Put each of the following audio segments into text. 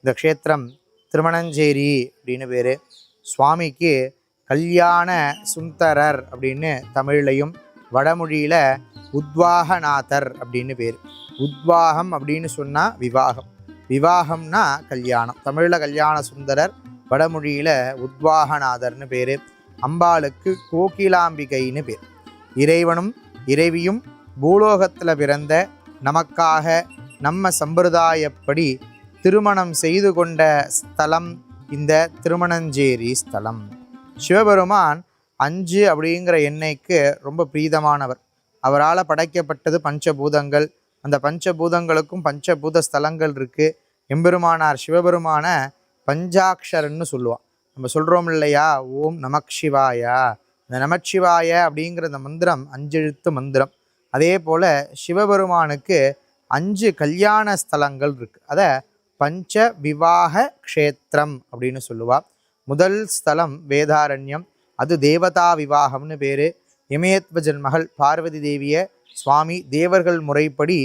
இந்த க்ஷேத்திரம் திருமணஞ்சேரி அப்படின்னு பேர். சுவாமிக்கு கல்யாண சுந்தரர் அப்படின்னு தமிழ்லையும், வடமொழியில் உத்வாகநாதர் அப்படின்னு பேர். உத்வாகம் அப்படின்னு சொன்னால் விவாகம், விவாகம்னா கல்யாணம். தமிழில் கல்யாண சுந்தரர், வடமொழியில் உத்வாகநாதர்னு பேர். அம்பாளுக்கு கோகிலாம்பிகைன்னு பேர். இறைவனும் இறைவியும் பூலோகத்தில் பிறந்த நமக்காக நம்ம சம்பிரதாயப்படி திருமணம் செய்து கொண்ட ஸ்தலம் இந்த திருமணஞ்சேரி ஸ்தலம். சிவபெருமான் 5 அப்படிங்கிற எண்ணெய்க்கு ரொம்ப பிரீதமானவர். அவரால் படைக்கப்பட்டது பஞ்சபூதங்கள். அந்த பஞ்சபூதங்களுக்கும் பஞ்சபூத ஸ்தலங்கள் இருக்குது. எம்பெருமானார் சிவபெருமான பஞ்சாக்ஷரன்னு சொல்லுவான். நம்ம சொல்கிறோம் இல்லையா, ஓம் நமச்சிவாயா. இந்த நமச்சிவாய அப்படிங்கிற இந்த மந்திரம் 5 எழுத்து மந்திரம். அதே போல் சிவபெருமானுக்கு 5 கல்யாண ஸ்தலங்கள் இருக்குது. அதை பஞ்ச விவாக க்ஷேத்திரம் அப்படின்னு சொல்லுவாள். முதல் ஸ்தலம் வேதாரண்யம், அது தேவதா விவாகம்னு பேர். இமயத்வஜன் மகள் பார்வதி தேவியை சுவாமி தேவர்கள் முறைப்படி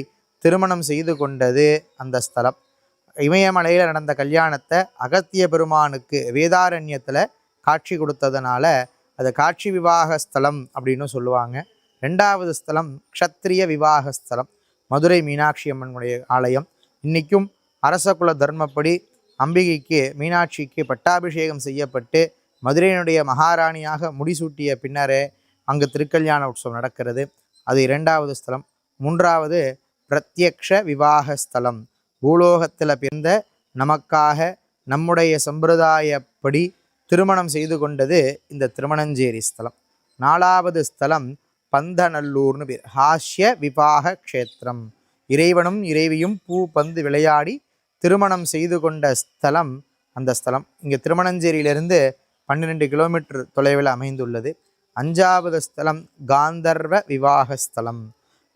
திருமணம் செய்து கொண்டது அந்த ஸ்தலம். இமயமலையில் நடந்த கல்யாணத்தை அகத்திய பெருமானுக்கு வேதாரண்யத்தில் காட்சி கொடுத்ததுனால அது காட்சி விவாக ஸ்தலம் அப்படின்னு சொல்லுவாங்க. 2வது ஸ்தலம் க்ஷத்ரிய விவாக ஸ்தலம், மதுரை மீனாட்சி அம்மனுடைய ஆலயம். இன்றைக்கும் அரசகுல தர்மப்படி அம்பிகைக்கு மீனாட்சிக்கு பட்டாபிஷேகம் செய்யப்பட்டு மதுரையினுடைய மகாராணியாக முடிசூட்டிய பின்னரே அங்கு திருக்கல்யாண உற்சவம் நடக்கிறது. அது 2வது ஸ்தலம். 3வது பிரத்யக்ஷ விவாக ஸ்தலம், பூலோகத்தில் பிறந்த நமக்காக நம்முடைய சம்பிரதாயப்படி திருமணம் செய்து கொண்டது இந்த திருமணஞ்சேரி ஸ்தலம். 4வது ஸ்தலம் பந்தநல்லூர்னு பேர், ஹாஸ்ய விவாக க்ஷேத்திரம். இறைவனும் இறைவியும் பூ பந்து விளையாடி திருமணம் செய்து கொண்ட ஸ்தலம் அந்த ஸ்தலம். இங்கே திருமணஞ்சேரியிலிருந்து 12 கிலோமீட்டர் தொலைவில் அமைந்துள்ளது. 5வது ஸ்தலம் காந்தர்வ விவாக ஸ்தலம்.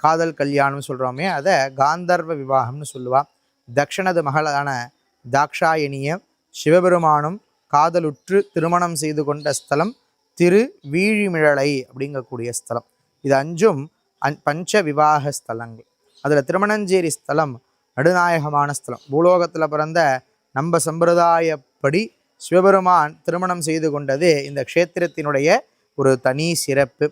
காதல் கல்யாணம்னு சொல்கிறோமே, அதை காந்தர்வ விவாகம்னு சொல்லுவாள். தக்ஷணது மகளான தாக்ஷாயணிய சிவபெருமானும் காதலுற்று திருமணம் செய்து கொண்ட ஸ்தலம் திரு வீழிமிழலை அப்படிங்கக்கூடிய ஸ்தலம். இது 5ம் பஞ்ச விவாக ஸ்தலங்கள். அதில் திருமணஞ்சேரி ஸ்தலம் நடுநாயகமான ஸ்தலம். பூலோகத்தில் பிறந்த நம்ம சம்பிரதாயப்படி சிவபெருமான் திருமணம் செய்து கொண்டது இந்த க்ஷேத்திரத்தினுடைய ஒரு தனி சிறப்பு.